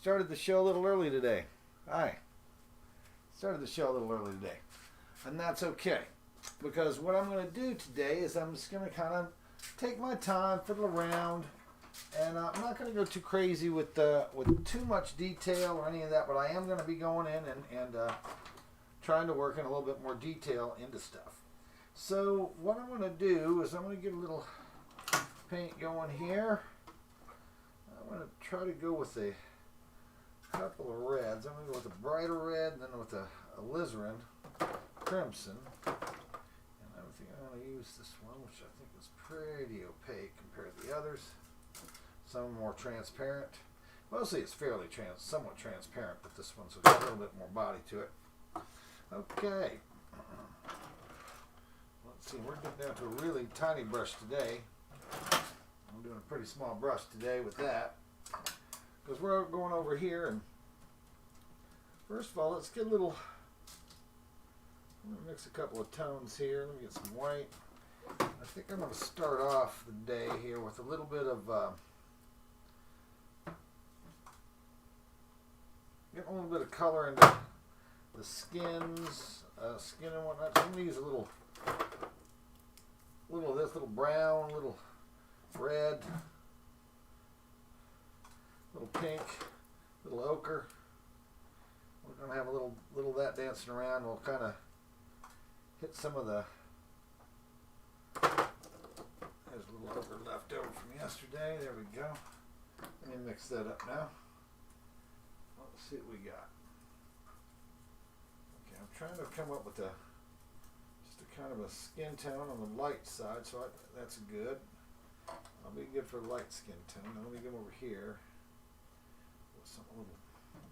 Started the show a little early today. Hi. Started the show a little early today. And that's okay. Because what I'm going to do today is I'm just going to kind of take my time, fiddle around. And I'm not going to go too crazy with too much detail or any of that. But I am going to be going in and trying to work in a little bit more detail into stuff. So what I'm going to do is I'm going to get a little paint going here. I'm going to try to go with a couple of reds. I'm going to go with a brighter red and then with a alizarin crimson. And I think I'm going to use this one, which I think is pretty opaque compared to the others. Some more transparent. Mostly it's fairly somewhat transparent, but this one's got a little bit more body to it. Okay. Let's see, we're getting down to a really tiny brush today. I'm doing a pretty small brush today with that. Because we're going over here and first of all, let's get a little, I'm going to mix a couple of tones here. Let me get some white. I think I'm going to start off the day here with a little bit of, getting a little bit of color into the skin and whatnot. So I'm going to use a little of this, little brown, little red, little pink, little ochre. We're going to have a little of that dancing around. We'll kind of hit some of the, there's a little ochre left over from yesterday. There we go. Let me mix that up now. Let's see what we got. Okay, I'm trying to come up with just a kind of a skin tone on the light side, so that's good. I'll be good for a light skin tone. Now let me come over here with something a little.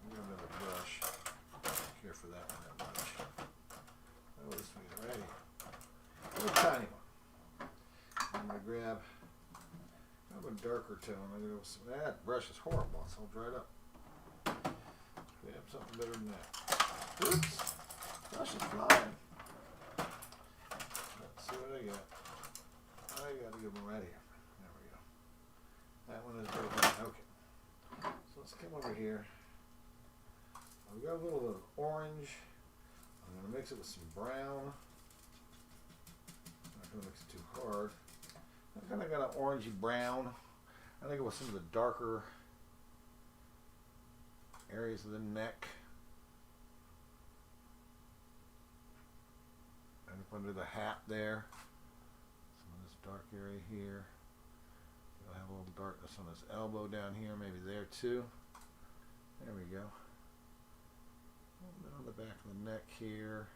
I'm going to have a brush. I don't care for that one that much. Oh, this one's ready. A little tiny one. I'm going to grab kind of a darker tone. I'm going to go with that brush is horrible. It's all dried up. We have something better than that. Oops. Brush is flying. Let's see what I got. I got a good one right here. There we go. That one is broken. Okay. So let's come over here. I've got a little bit of orange. I'm going to mix it with some brown. I'm not going to mix it too hard. I kind of got an orangey brown. I think it was some of the darker areas of the neck. And up under the hat there. Some of this dark area here. I'll have a little darkness on this elbow down here, maybe there too. There we go. A little bit on the back of the neck here,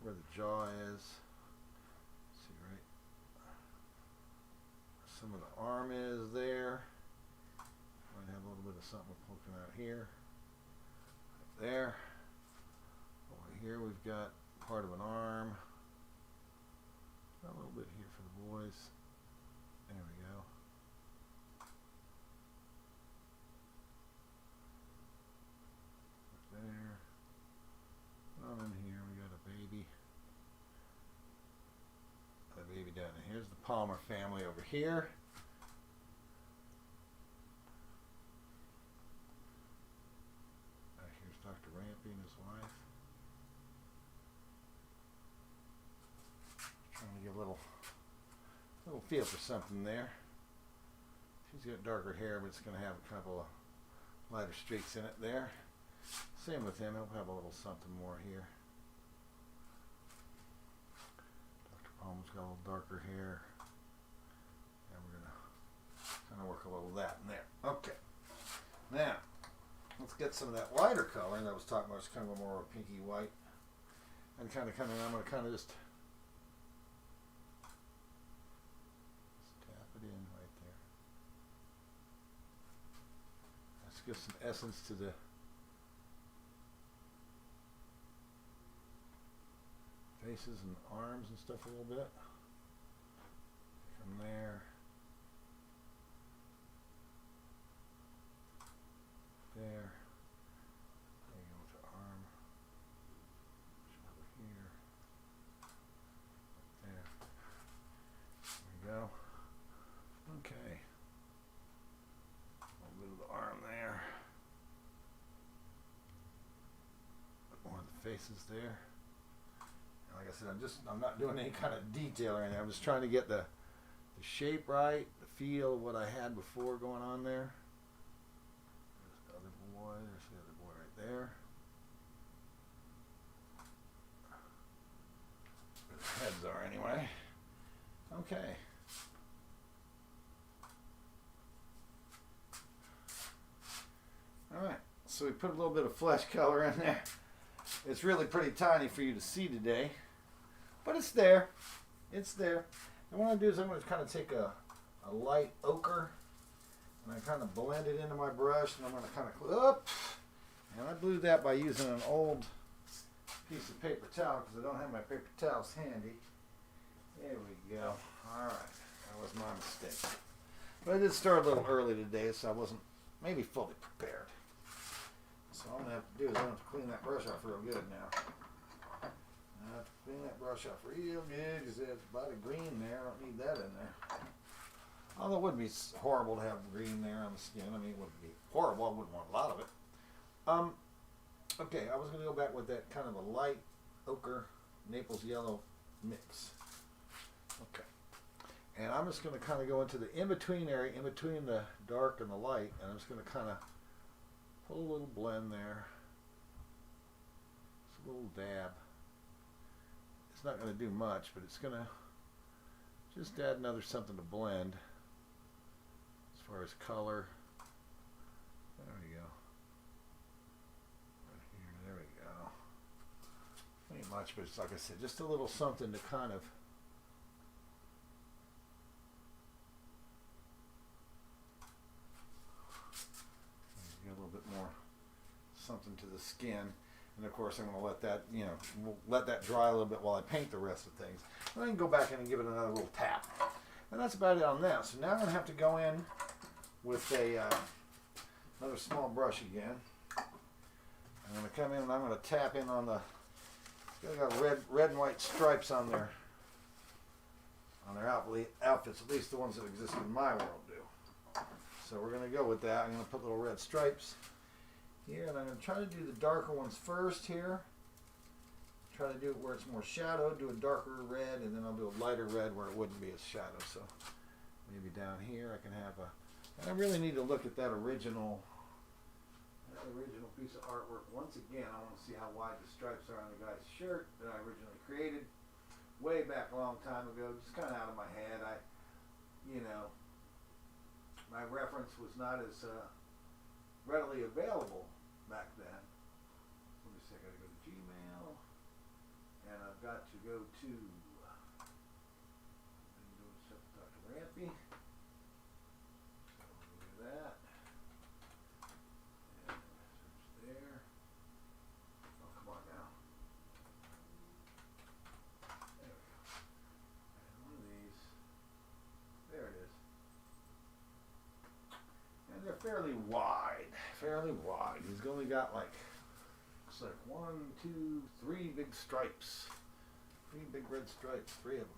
where the jaw is. See, right? Some of the arm is there. Might have a little bit of something poking out here. Right there. Over here we've got part of an arm. A little bit here for the boys. There we go. There. On in here we got a baby. A baby down there. Here's the Palmer family over here. Here's Dr. Rampy and his wife. Trying to give a little feel for something there. She's got darker hair, but it's going to have a couple of lighter streaks in it there. Same with him, he'll have a little something more here. Dr. Palmer's got a little darker hair. And we're going to kind of work a little of that in there. Okay. Now, let's get some of that lighter color that I was talking about. It's kind of a more pinky white. And I'm going to kind of just tap it in right there. Let's give some essence to the faces and arms and stuff a little bit. From there. There. There you go with the arm. Over here. There. There we go. Okay. A little bit of the arm there. faces there. And like I said, I'm not doing any kind of detail or anything. I'm just trying to get the shape right, the feel of what I had before going on there. There's the other boy. There's the other boy right there. Where the heads are anyway. Okay. Alright, so we put a little bit of flesh color in there. It's really pretty tiny for you to see today, but it's there. It's there. And what I'm going to do is I'm going to kind of take a light ochre and I kind of blend it into my brush, and I'm going to kind of and I blew that by using an old piece of paper towel because I don't have my paper towels handy. There we go. Alright, that was my mistake. But I did start a little early today, so I wasn't maybe fully prepared. So all I'm going to have to do is I'm going to have to clean that brush off real good now. I have to clean that brush off real good because there's a lot of green there. I don't need that in there. Although it wouldn't be horrible to have green there on the skin. I mean, it wouldn't be horrible. I wouldn't want a lot of it. Okay, I was going to go back with that kind of a light ochre Naples yellow mix. Okay. And I'm just going to kind of go into the in-between area, in between the dark and the light, and I'm just going to kind of put a little blend there. Just a little dab. It's not going to do much, but it's going to just add another something to blend as far as color. There we go. Right here, there we go. Ain't much, but it's like I said, just a little something to kind of get a little bit more something to the skin. And of course I'm going to let that, we'll let that dry a little bit while I paint the rest of things. And then go back in and give it another little tap. And that's about it on that. So now I'm going to have to go in with another small brush again. I'm going to come in and I'm going to tap in on the, it's got red and white stripes on their outfits, at least the ones that exist in my world do. So we're going to go with that. I'm going to put little red stripes here, and I'm going to try to do the darker ones first here. Try to do it where it's more shadowed, do a darker red, and then I'll do a lighter red where it wouldn't be as shadowed. So maybe down here I can have a, and I really need to look at that original piece of artwork once again. I want to see how wide the stripes are on the guy's shirt that I originally created way back a long time ago, just kind of out of my head. My reference was not as readily available back then. Let me see, I gotta go to Gmail, and I've got to go to Dr. Rampy. So we'll do that. And search there. Oh, come on now. There we go. And one of these. There it is. And they're fairly wide. He's only got like, looks like 1, 2, 3 big stripes. 3 big red stripes, 3 of them.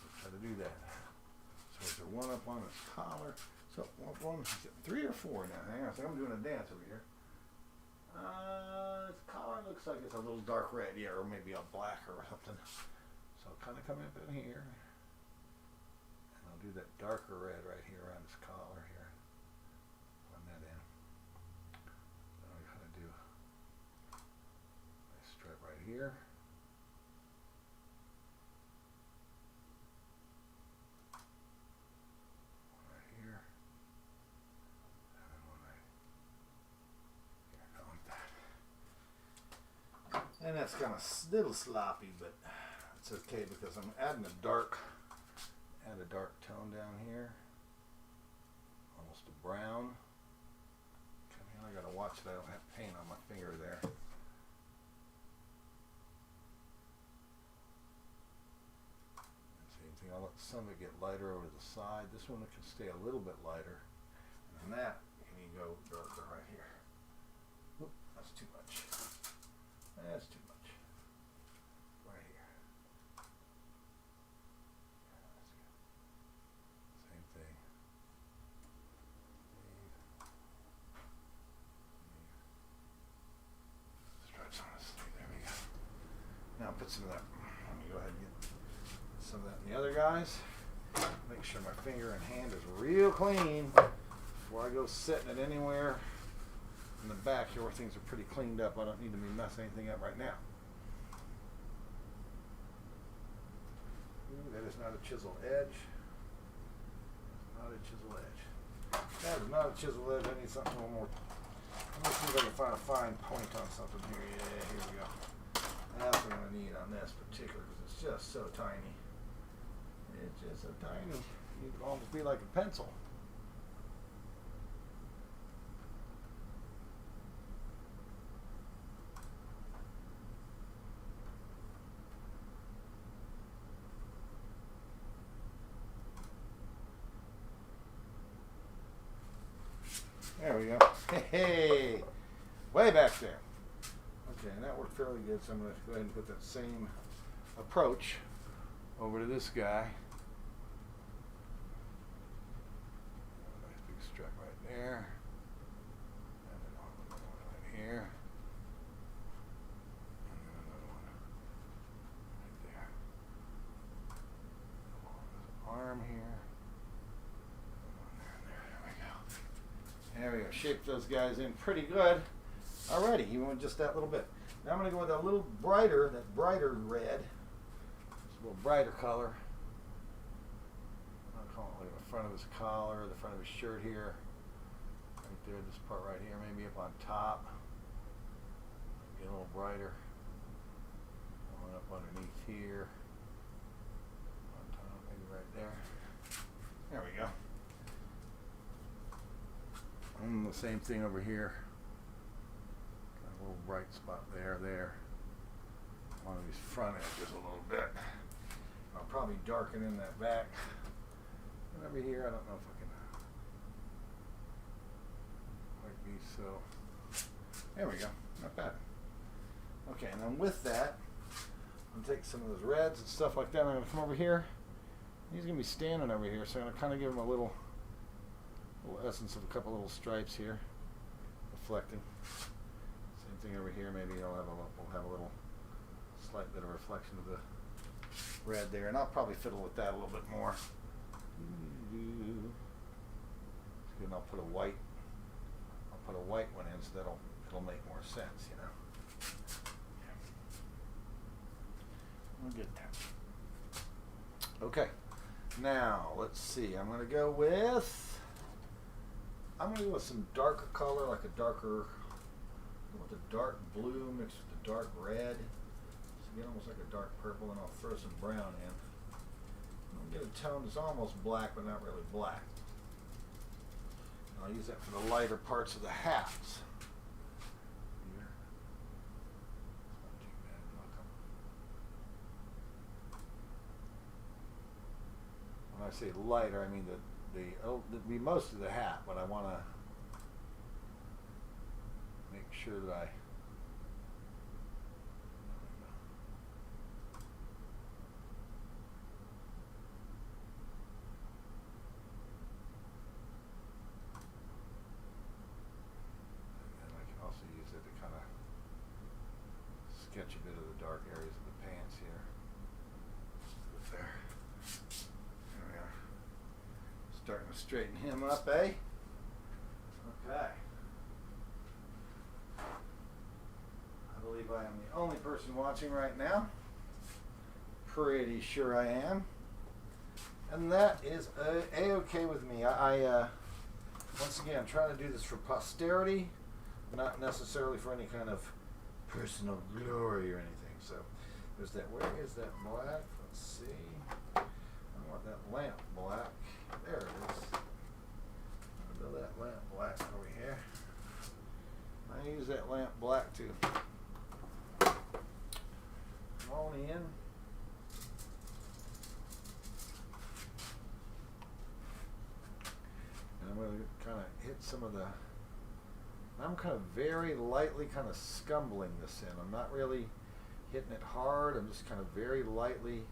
So try to do that. So is there one up on his collar? So one, 3 or 4 now. Hang on, so I'm doing a dance over here. His collar looks like it's a little dark red, yeah, or maybe a black or something. So I'll kind of come up in here. And I'll do that darker red right here around his collar here. Blend that in. Then I'll kind of do a stripe right here. One right here. And then one right here. Go like that. And that's kind of a little sloppy, but it's okay because I'm adding a dark tone down here, almost a brown. Come here, I gotta watch that I don't have paint on my finger there. And same thing, I'll let some of it get lighter over to the side. This one can stay a little bit lighter. And then that, you can go darker right here. Oop, that's too much. That's too much. Right here. Same thing. Stripes put some of that. Let me go ahead and get some of that in the other guys. Make sure my finger and hand is real clean before I go setting it anywhere in the back here where things are pretty cleaned up. I don't need to be messing anything up right now. Ooh, that is not a chisel edge. Not a chisel edge. That is not a chisel edge. I need something a little more. Let me see if I can find a fine point on something here. Yeah, here we go. That's what I need on this particular because it's just so tiny. It's just so tiny. It would almost be like a pencil. There we go. Hey, way back there. Okay, and that worked fairly good, so I'm going to go ahead and put that same approach over to this guy. Nice big strap right there. And then another one right here. And then another one right there. Along this arm here. There we go. Shaped those guys in pretty good already, even with just that little bit. Now I'm going to go with a little brighter, that brighter red. Just a little brighter color. I'll call it like the front of his collar, the front of his shirt here. Right there, this part right here, maybe up on top. Get a little brighter. Going up underneath here. On top, maybe right there. There we go. And the same thing over here. Got a little bright spot there. One of these front edges a little bit. I'll probably darken in that back. And over here, I don't know if I can like these, so there we go. Not bad. Okay, and then with that, I'm gonna take some of those reds and stuff like that. I'm gonna come over here. He's gonna be standing over here, so I'm gonna kind of give him a little essence of a couple little stripes here, reflecting. Same thing over here. Maybe we'll have a little slight bit of reflection of the red there, and I'll probably fiddle with that a little bit more. And I'll put a white one in, so it'll make more sense, you know. Yeah. We'll get that. Okay. Now let's see. I'm going to go with some darker color, like a darker, with a dark blue mixed with a dark red. So get almost like a dark purple, and I'll throw some brown in. I'll get a tone that's almost black, but not really black. And I'll use that for the lighter parts of the hats. Here. Not too bad, look. When I say lighter, I mean the most of the hat, but I want to make sure that I also use it to kind of sketch a bit of the dark areas of the pants here. There. There we are. Starting to straighten him up, eh? Okay. I believe I am the only person watching right now. Pretty sure I am. And that is a-okay with me. I once again, I'm trying to do this for posterity, not necessarily for any kind of personal glory or anything. So there's that. Where is that black? Let's see. I want that lamp black. There it is. I'll build that lamp black over here. I use that lamp black to come on in. And I'm going to kind of hit some of the. I'm kind of very lightly kind of scumbling this in. I'm not really hitting it hard. I'm just kind of very lightly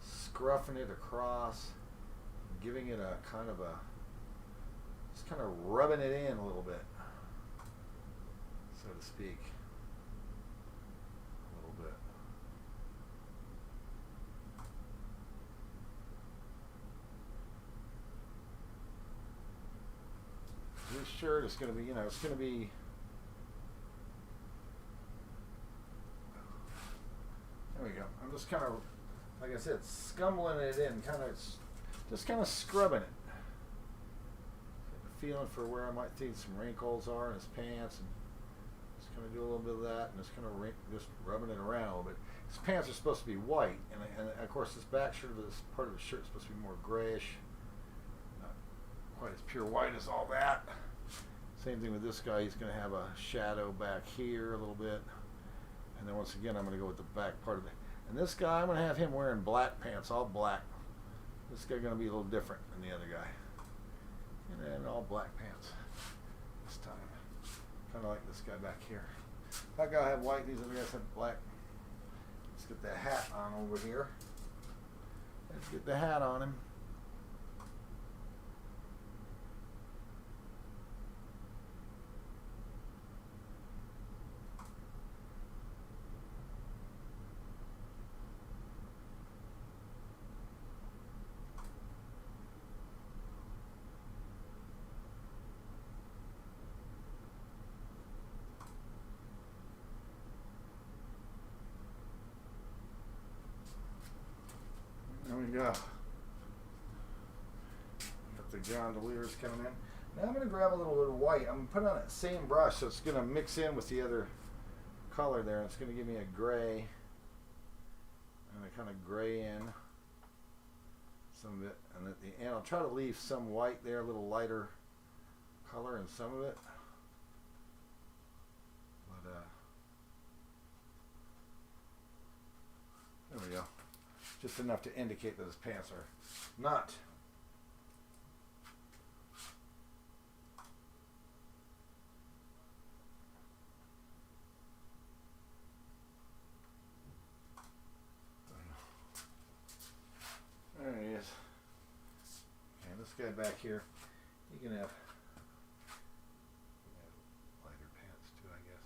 scruffing it across, giving it a kind of a, just kind of rubbing it in a little bit, so to speak. A little bit. shirt. It's going to be, you know, it's going to be. There we go. I'm just kind of, like I said, scumbling it in, just kind of scrubbing it. Feeling for where I might think some wrinkles are in his pants, and just kind of do a little bit of that, and just kind of just rubbing it around a little bit. His pants are supposed to be white, and of course this back shirt, this part of the shirt is supposed to be more grayish, not quite as pure white as all that. Same thing with this guy. He's going to have a shadow back here a little bit, and then once again I'm going to go with the back part of it. And this guy, I'm going to have him wearing black pants, all black. This guy's going to be a little different than the other guy. And then all black pants this time. Kind of like this guy back here. That guy had white, these other guys have black. Let's get the hat on over here. Let's get the hat on him. There we go. Got the gondoliers coming in. Now I'm going to grab a little bit of white. I'm going to put it on that same brush, so it's going to mix in with the other color there. It's going to give me a gray. I'm going to kind of gray in some of it. And at the end, I'll try to leave some white there, a little lighter color in some of it. But, there we go. Just enough to indicate that his pants are not. There he is. And this guy back here, he can have lighter pants too, I guess.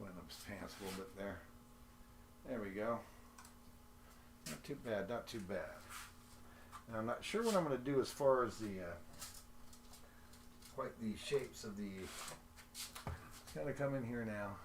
Line up his pants a little bit there. There we go. Not too bad, not too bad. Now I'm not sure what I'm going to do as far as the quite the shapes of the. It's got to come in here now.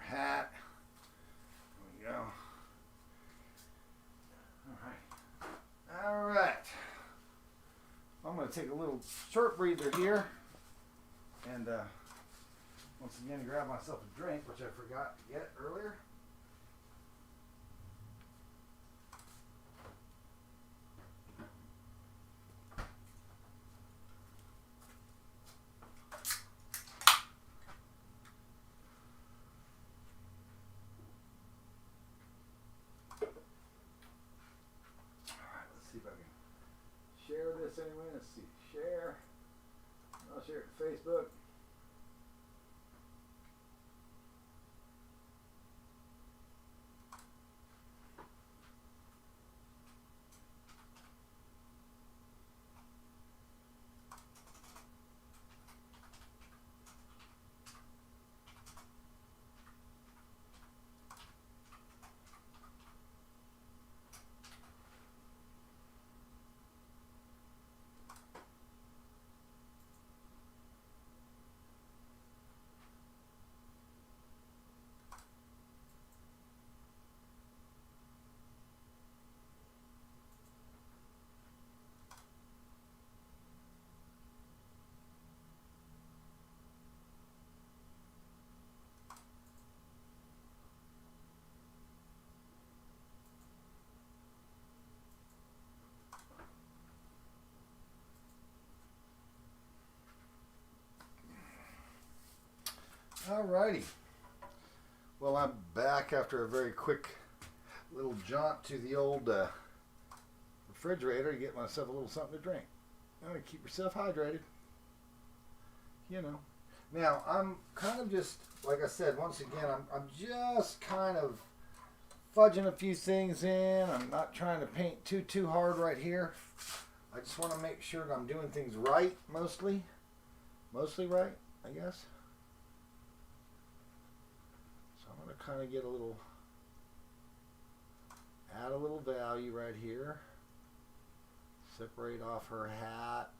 Hat. There we go. All right. I'm going to take a little short breather here and once again grab myself a drink, which I forgot to get earlier. Share this anyway. Let's see. Share. I'll share it to Facebook. Alrighty. Well, I'm back after a very quick little jaunt to the old refrigerator to get myself a little something to drink. Keep yourself hydrated. You know. Now, I'm kind of just, like I said, once again, I'm just kind of fudging a few things in. I'm not trying to paint too hard right here. I just want to make sure that I'm doing things right, mostly. Mostly right, I guess. So I'm going to kind of get a little, add a little value right here. Separate off her hat.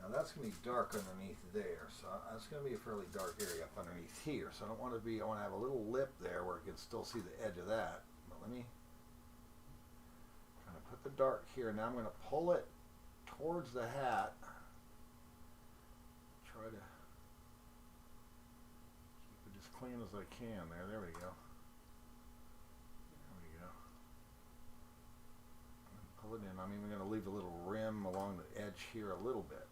Now that's going to be dark underneath there, so that's going to be a fairly dark area up underneath here. So I don't want to be, I want to have a little lip there where it can still see the edge of that. But let me kind of put the dark here. Now I'm going to pull it towards the hat. Try to keep it as clean as I can there. There we go. There we go. Pull it in. I'm even going to leave a little rim along the edge here a little bit.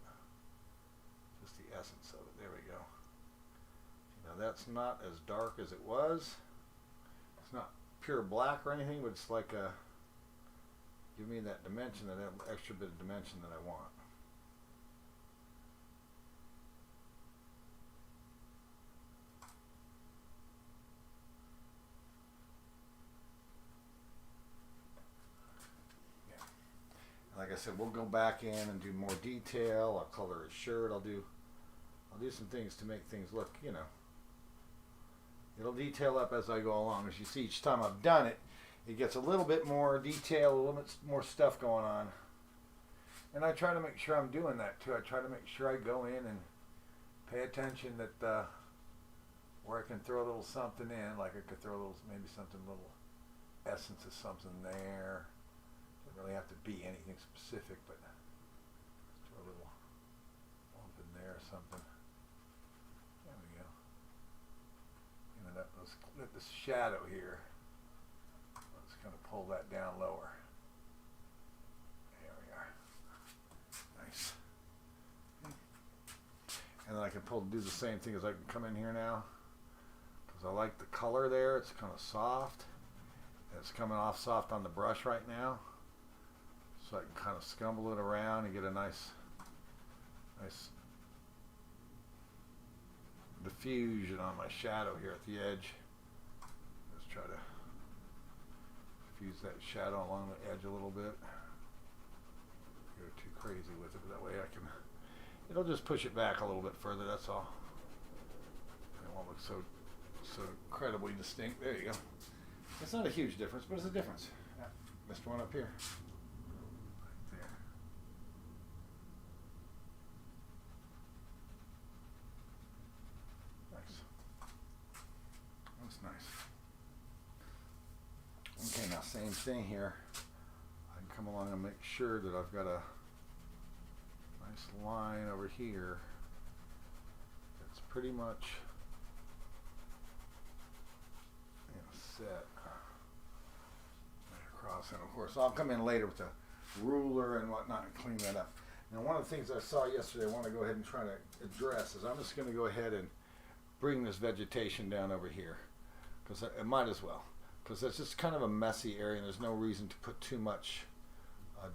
Just the essence of it. There we go. Now that's not as dark as it was. It's not pure black or anything, but it's like a, give me that dimension, that extra bit of dimension that I want. Like I said, we'll go back in and do more detail. I'll color his shirt. I'll do some things to make things look, you know. It'll detail up as I go along. As you see, each time I've done it, it gets a little bit more detail, a little bit more stuff going on. And I try to make sure I'm doing that too. I try to make sure I go in and pay attention that where I can throw a little something in, like I could throw a little, maybe something, a little essence of something there. Really have to be anything specific, but throw a little bump in there or something. There we go. And then let this shadow here. Let's kind of pull that down lower. There we are. Nice. And then I can do the same thing as I can come in here now, because I like the color there. It's kind of soft. It's coming off soft on the brush right now. So I can kind of scumble it around and get a nice diffusion on my shadow here at the edge. Let's try to diffuse that shadow along the edge a little bit. Go too crazy with it, but that way I can, it'll just push it back a little bit further, that's all. It won't look so incredibly distinct. There you go. It's not a huge difference, but it's a difference. Yeah, missed one up here. Okay, now same thing here. I can come along and make sure that I've got a nice line over here that's pretty much set right across. And of course, I'll come in later with a ruler and whatnot and clean that up. Now, one of the things I saw yesterday I want to go ahead and try to address is I'm just going to go ahead and bring this vegetation down over here, because I might as well. Because it's just kind of a messy area and there's no reason to put too much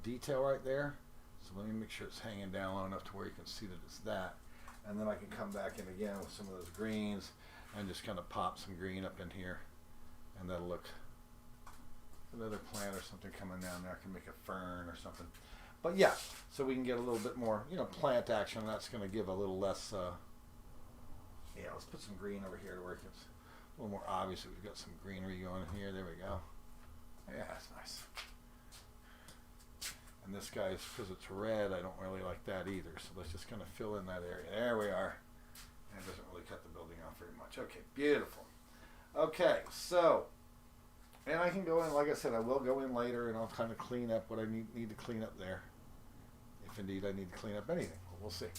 detail right there. So let me make sure it's hanging down low enough to where you can see that it's that. And then I can come back in again with some of those greens and just kind of pop some green up in here. And that'll look, another plant or something coming down there. I can make a fern or something. But yeah, so we can get a little bit more, you know, plant action. That's going to give a little less, yeah, let's put some green over here to where it's a little more obvious that we've got some greenery going here. There we go. Yeah, that's nice. And this guy's, because it's red, I don't really like that either. So let's just kind of fill in that area. There we are. And it doesn't really cut the building off very much. Okay, beautiful. Okay, so, and I can go in, like I said, I will go in later and I'll kind of clean up what I need to clean up there. If indeed I need to clean up anything. Well, we'll see.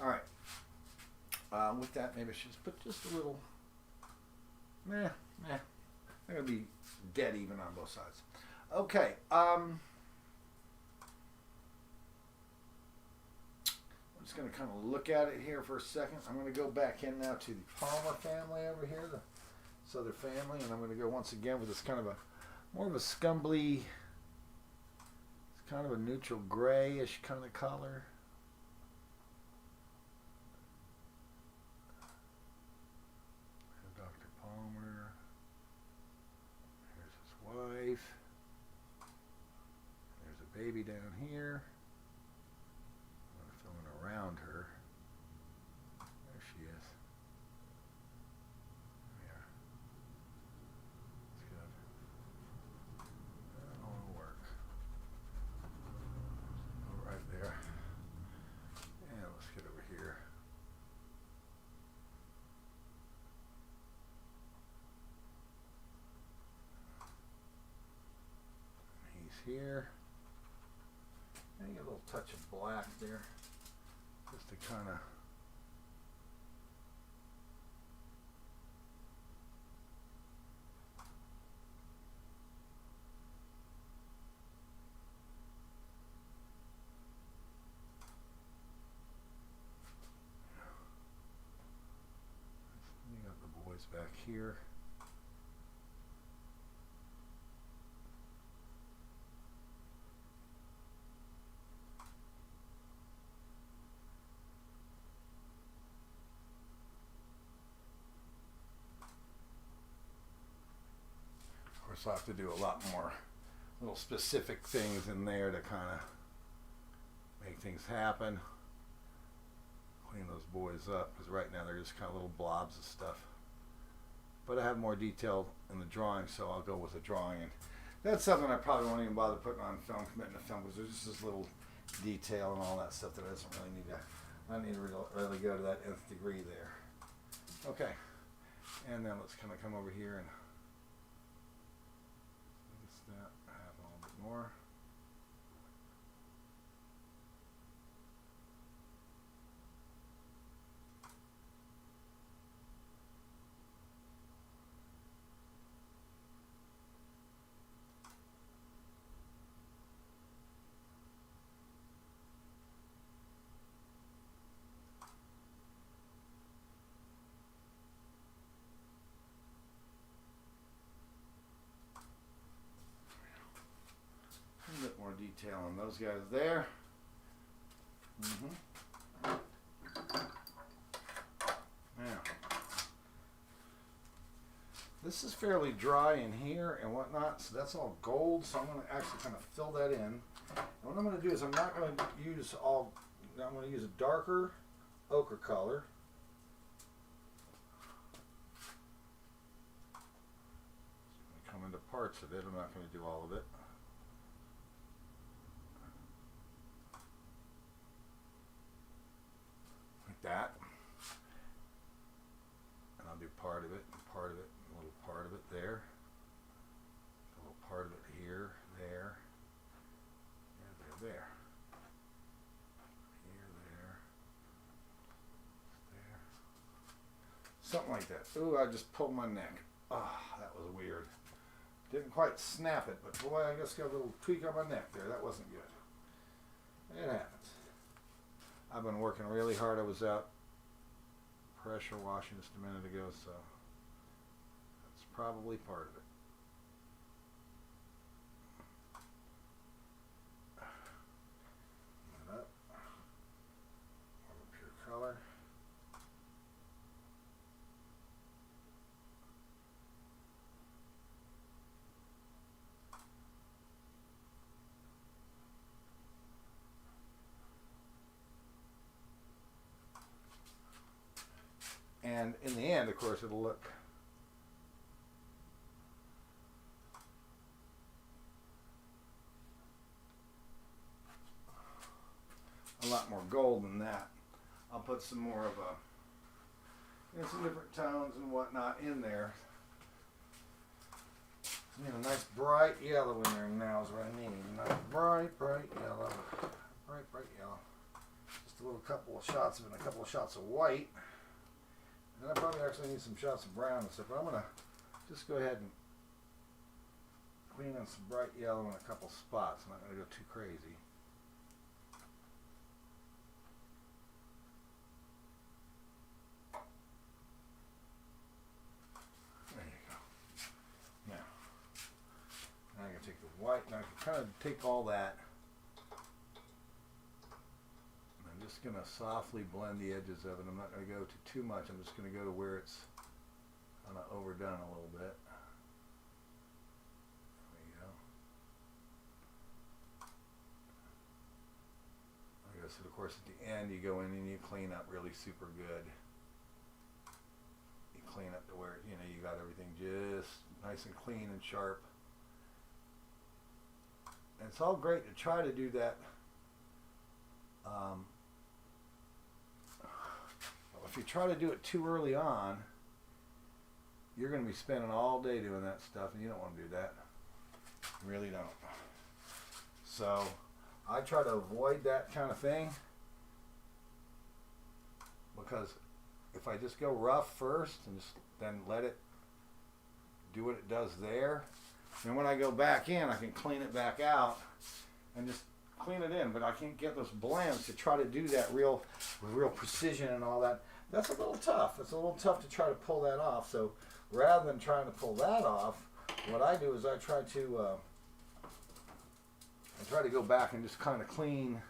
All right. With that, maybe I should just put just a little... They're going to be dead even on both sides. Okay. just going to kind of look at it here for a second. I'm going to go back in now to the Palmer family over here, the Southern family, and I'm going to go once again with this kind of a more of a scumbly, it's kind of a neutral grayish kind of color. Dr. Palmer. Here's his wife. There's a baby down here. I'm filming around her. There she is. Yeah. That's good. That will work. Go right there. And let's get over here. He's here. And you get a little touch of black there, just to kind of you got the boys back here. Of course, I'll have to do a lot more little specific things in there to kind of make things happen. Clean those boys up, because right now they're just kind of little blobs of stuff. But I have more detail in the drawing, so I'll go with the drawing. And that's something I probably won't even bother putting on film, committing to film, because there's just this little detail and all that stuff that doesn't really need to, I need to really go to that nth degree there. Okay, and then let's kind of come over here and that have a little bit more. A bit more detail on those guys there. Now, this is fairly dry in here and whatnot, so that's all gold, so I'm going to actually kind of fill that in. And what I'm going to do is I'm not going to use all, I'm going to use a darker ochre color. It's going to come into parts of it, I'm not going to do all of it. That, and I'll do part of it, and part of it, a little part of it there, a little part of it here, there, and there, here, there, something like that. Ooh, I just pulled my neck. Ah, that was weird. Didn't quite snap it, but boy, I just got a little tweak on my neck there. That wasn't good. It happens. I've been working really hard. I was out pressure washing just a minute ago, so that's probably part of it. That up. More of a pure color. And in the end, of course, it'll look a lot more gold than that. I'll put some more of a, some different tones and whatnot in there. You know, a nice bright yellow in there now is what I need. Nice bright yellow. Bright yellow. Just a little couple of shots of it and a couple of shots of white. And I probably actually need some shots of brown and stuff, but I'm going to just go ahead and clean on some bright yellow in a couple spots. I'm not going to go too crazy. kind of take all that. I'm just going to softly blend the edges of it. I'm not going to go to too much. I'm just going to go to where it's kind of overdone a little bit. There we go. Like I said, of course, at the end you go in and you clean up really super good. You clean up to where, you know, you got everything just nice and clean and sharp. And it's all great to try to do that. If you try to do it too early on, you're going to be spending all day doing that stuff, and you don't want to do that. You really don't. So I try to avoid that kind of thing, because if I just go rough first and just then let it do what it does there, and when I go back in, I can clean it back out and just clean it in. But I can't get those blends to try to do that with real precision and all that. That's a little tough. It's a little tough to try to pull that off. So rather than trying to pull that off, what I do is I try to go back and just kind of clean.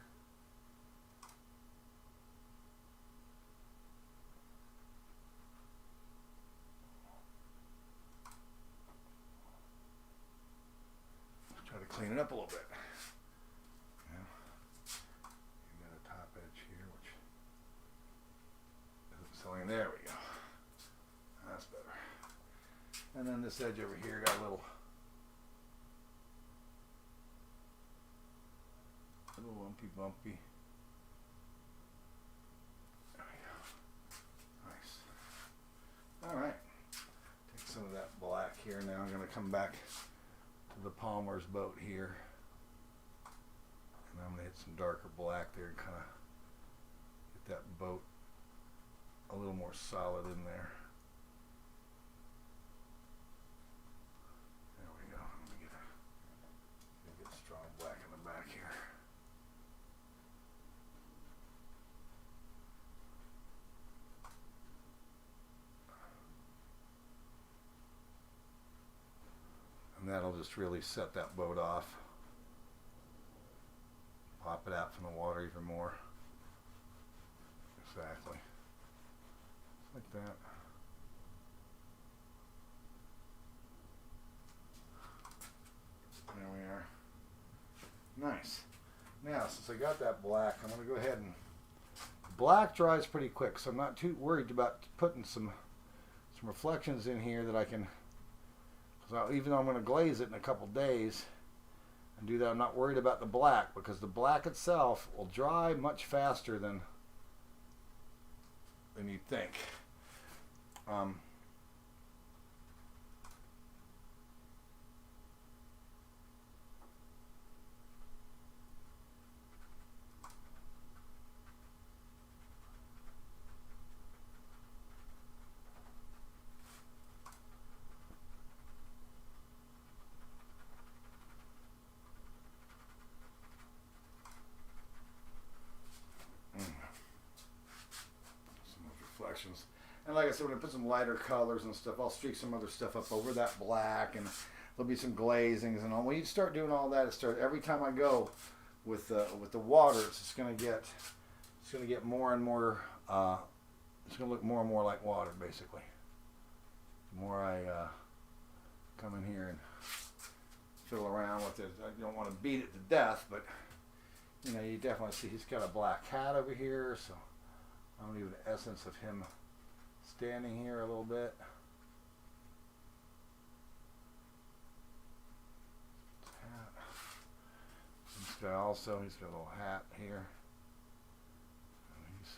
Try to clean it up a little bit. Yeah. You got a top edge here, which isn't showing. There we go. That's better. And then this edge over here got a little lumpy bumpy. There we go. Nice. All right. Take some of that black here now. I'm going to come back to the Palmer's boat here. And I'm going to hit some darker black there and kind of get that boat a little more solid in there. There we go. Let me get a strong black in the back here. And that'll just really set that boat off. Pop it out from the water even more. Exactly. Like that. There we are. Nice. Now, since I got that black, I'm going to go ahead and... Black dries pretty quick, so I'm not too worried about putting some reflections in here that I can... Even though I'm going to glaze it in a couple days and do that, I'm not worried about the black, because the black itself will dry much faster than you think. And like I said, when I put some lighter colors and stuff, I'll streak some other stuff up over that black, and there'll be some glazings and all. When you start doing all that, every time I go with the water, it's just going to get more and more. It's going to look more and more like water, basically. The more I come in here and fiddle around with it, I don't want to beat it to death, but you know, you definitely see he's got a black hat over here, so I don't even the essence of him standing here a little bit. This guy also, he's got a little hat here. And he's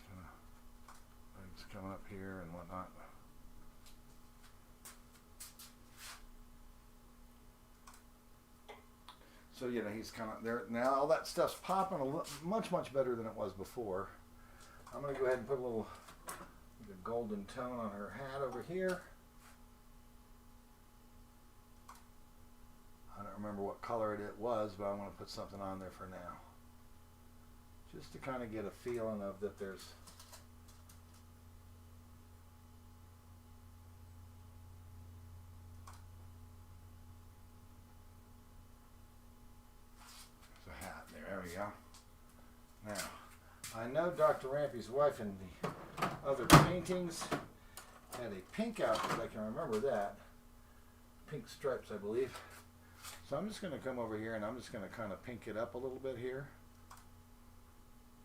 legs coming up here and whatnot. So you know, he's kind of there now. All that stuff's popping much better than it was before. I'm going to go ahead and put a little golden tone on her hat over here. I don't remember what color it was, but I'm going to put something on there for now. Just to kind of get a feeling of that there's know Dr. Rampy's wife in the other paintings had a pink outfit. I can remember that. Pink stripes, I believe. So I'm just going to come over here and I'm just going to kind of pink it up a little bit here.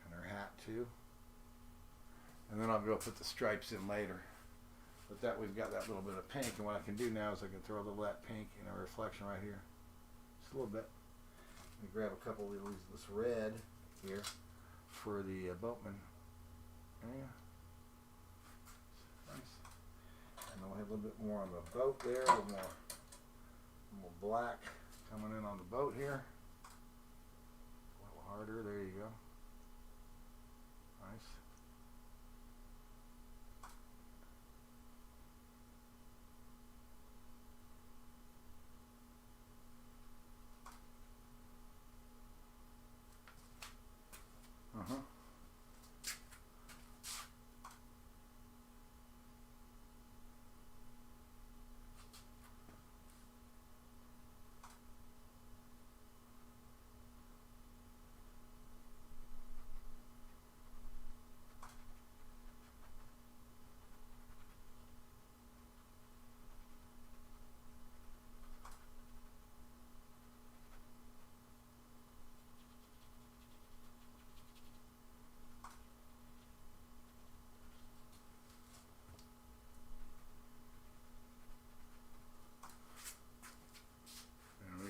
And her hat too. And then I'll go put the stripes in later. But that we've got that little bit of pink, and what I can do now is I can throw a little of that pink in a reflection right here. Just a little bit. Let me grab a couple of this red here for the boatman. Yeah. Nice. And then we'll have a little bit more on the boat there, a little more black coming in on the boat here. A little harder, there you go. Nice. Uh-huh.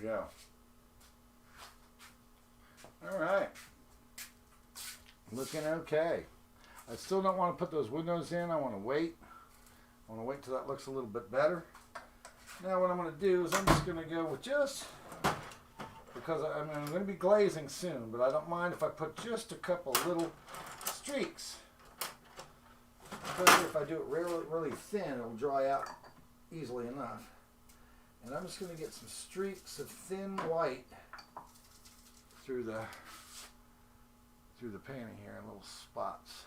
Go. All right. Looking okay. I still don't want to put those windows in. I want to wait. I want to wait till that looks a little bit better. Now what I'm going to do is I'm just going to go with just, because I'm going to be glazing soon, but I don't mind if I put just a couple little streaks. Especially if I do it really, really thin, it'll dry out easily enough. And I'm just going to get some streaks of thin white through the painting here in little spots.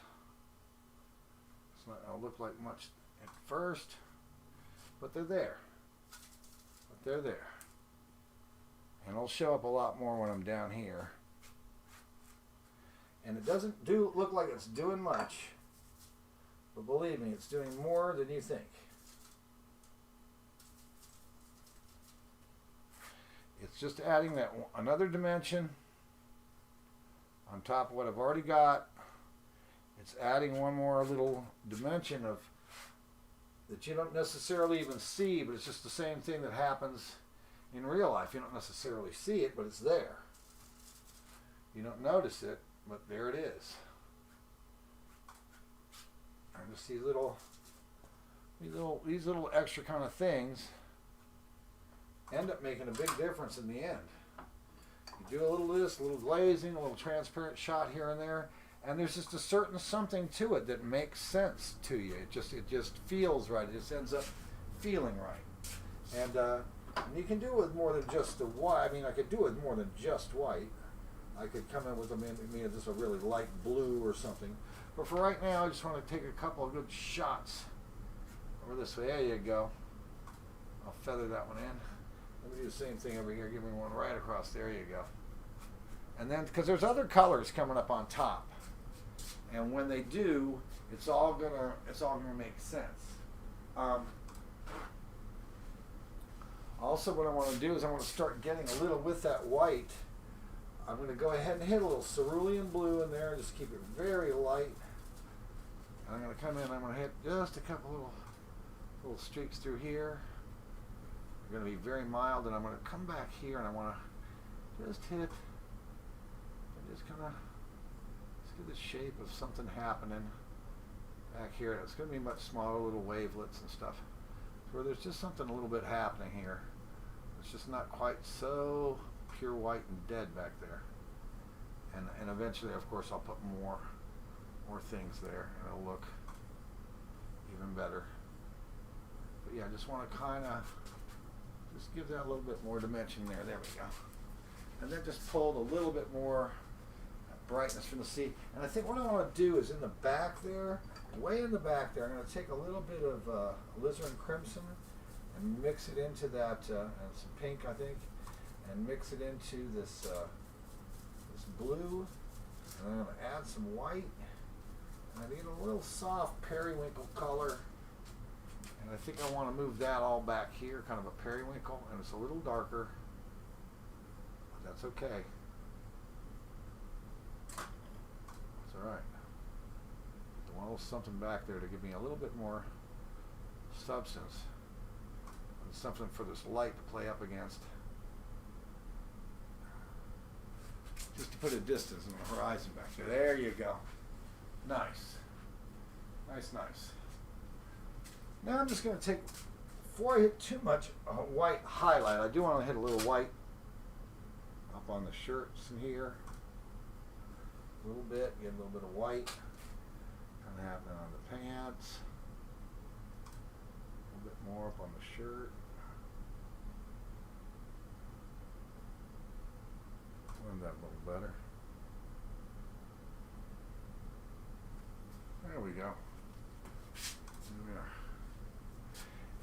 It's not going to look like much at first, but they're there. But they're there. And it'll show up a lot more when I'm down here. And it doesn't look like it's doing much, but believe me, it's doing more than you think. It's just adding that another dimension on top of what I've already got. It's adding one more little dimension of that you don't necessarily even see, but it's just the same thing that happens in real life. You don't necessarily see it, but it's there. You don't notice it, but there it is. And just these little extra kind of things end up making a big difference in the end. You do a little of this, a little glazing, a little transparent shot here and there, and there's just a certain something to it that makes sense to you. It just feels right. It just ends up feeling right. And you can do it with more than just the white. I mean, I could do it with more than just white. I could come in with just a really light blue or something. But for right now, I just want to take a couple of good shots over this way. There you go. I'll feather that one in. Let me do the same thing over here. Give me one right across. There you go. And then, because there's other colors coming up on top, and when they do, it's all gonna make sense. Also, what I want to do is I want to start getting a little with that white. I'm going to go ahead and hit a little cerulean blue in there. Just keep it very light. And I'm going to come in. I'm going to hit just a couple little streaks through here. They're going to be very mild, and I'm going to come back here, and I want to just hit, and just kind of get the shape of something happening back here. It's going to be much smaller, little wavelets and stuff, where there's just something a little bit happening here. It's just not quite so pure white and dead back there. And eventually, of course, I'll put more things there, and it'll look even better. But yeah, I just want to kind of just give that a little bit more dimension there. There we go. And then just pull a little bit more brightness from the sea. And I think what I want to do is in the back there, way in the back there, I'm going to take a little bit of alizarin crimson and mix it into that, and some pink, I think, and mix it into this this blue. And then I'm going to add some white. a little soft periwinkle color. And I think I want to move that all back here, kind of a periwinkle, and it's a little darker. But that's okay. That's all right. I want a little something back there to give me a little bit more substance. And something for this light to play up against. Just to put a distance in the horizon back there. There you go. Nice. Nice, nice. Now I'm just going to take, before I hit too much white highlight, I do want to hit a little white up on the shirts in here. A little bit, get a little bit of white. Kind of happening on the pants. A little bit more up on the shirt. Blend that a little better. There we go. There we are.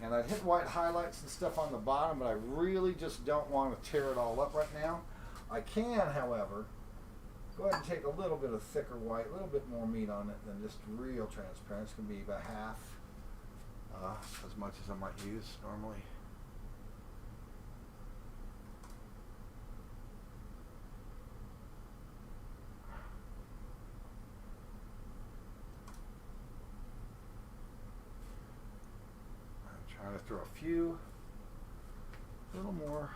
And I'd hit white highlights and stuff on the bottom, but I really just don't want to tear it all up right now. I can, however, go ahead and take a little bit of thicker white, a little bit more meat on it than just real transparent. It's going to be about half as much as I might use normally. I'm trying to throw a few, a little more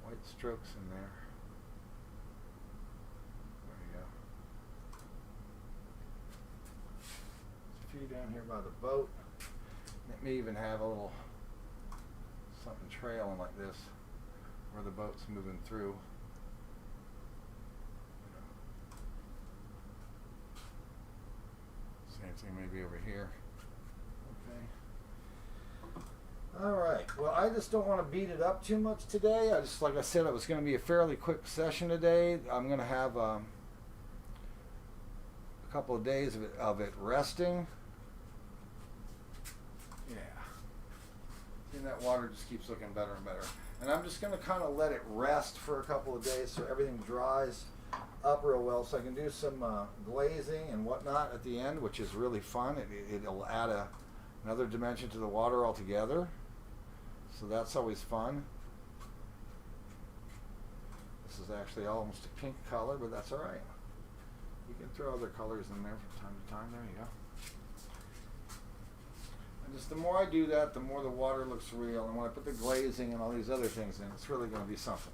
white strokes in there. There you go. There's a few down here by the boat. It may even have a little something trailing like this where the boat's moving through. Same thing maybe over here. All right, well, I just don't want to beat it up too much today. I just, like I said, it was going to be a fairly quick session today. I'm going to have a couple of days of it resting. Yeah. And that water just keeps looking better and better. And I'm just going to kind of let it rest for a couple of days so everything dries up real well, so I can do some glazing and whatnot at the end, which is really fun. It'll add another dimension to the water altogether. So that's always fun. This is actually almost a pink color, but that's all right. You can throw other colors in there from time to time. There you go. And just the more I do that, the more the water looks real. And when I put the glazing and all these other things in, it's really going to be something.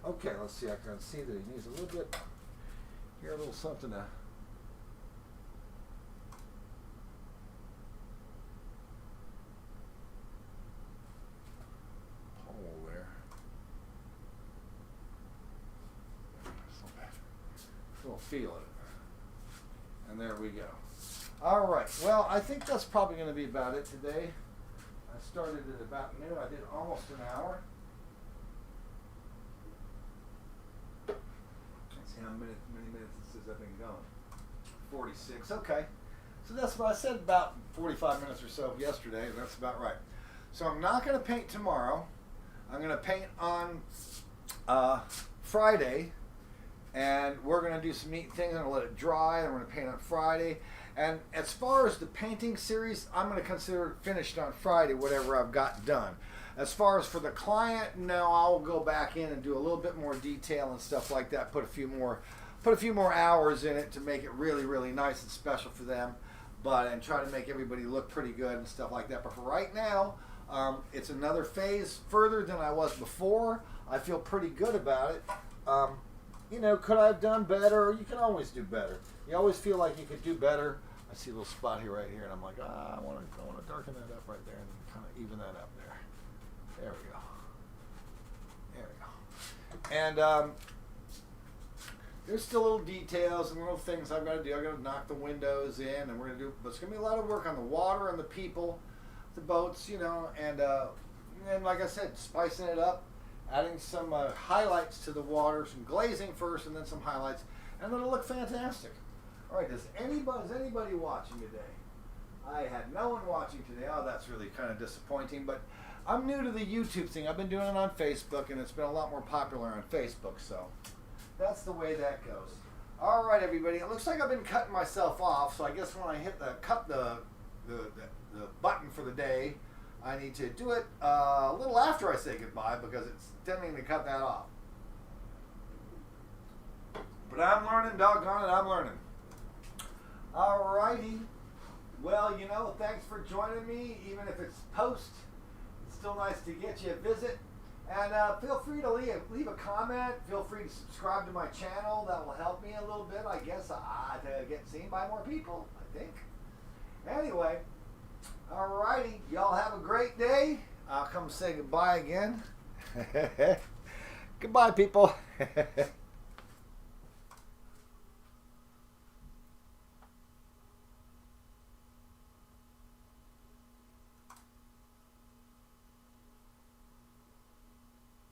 Okay, let's see. I can see that it needs a little bit here, a little something to we'll feel it. And there we go. All right. Well, I think that's probably going to be about it today. I started at about noon. I did almost an hour. Let's see how many minutes this has been going. 46. Okay. So that's what I said, about 45 minutes or so yesterday. That's about right. So I'm not going to paint tomorrow. I'm going to paint on Friday. And we're going to do some neat things. I'm going to let it dry. And we're going to paint on Friday. And as far as the painting series, I'm going to consider it finished on Friday, whatever I've got done. As far as for the client, no, I'll go back in and do a little bit more detail and stuff like that. Put a few more hours in it to make it really, really nice and special for them. And try to make everybody look pretty good and stuff like that. But for right now, it's another phase further than I was before. I feel pretty good about it. You know, could I have done better? You can always do better. You always feel like you could do better. I see a little spot here, right here, and I'm like, I want to darken that up right there and kind of even that up there. There we go. There we go. And there's still little details and little things I've got to do. I've got to knock the windows in, and we're going to do. But it's going to be a lot of work on the water and the people, the boats, you know, and like I said, spicing it up. Adding some highlights to the water, some glazing first, and then some highlights, and it'll look fantastic. All right, is anybody watching today? I had no one watching today. Oh, that's really kind of disappointing, but I'm new to the YouTube thing. I've been doing it on Facebook, and it's been a lot more popular on Facebook, so that's the way that goes. All right, everybody. It looks like I've been cutting myself off, so I guess when I hit the button for the day, I need to do it a little after I say goodbye because it's tempting to cut that off. But I'm learning, doggone it, I'm learning. All righty. Well, thanks for joining me, even if it's post. It's still nice to get you a visit. And feel free to leave a comment. Feel free to subscribe to my channel. That will help me a little bit, I guess, to get seen by more people, I think. Anyway, alrighty. Y'all have a great day. I'll come say goodbye again. Goodbye, people.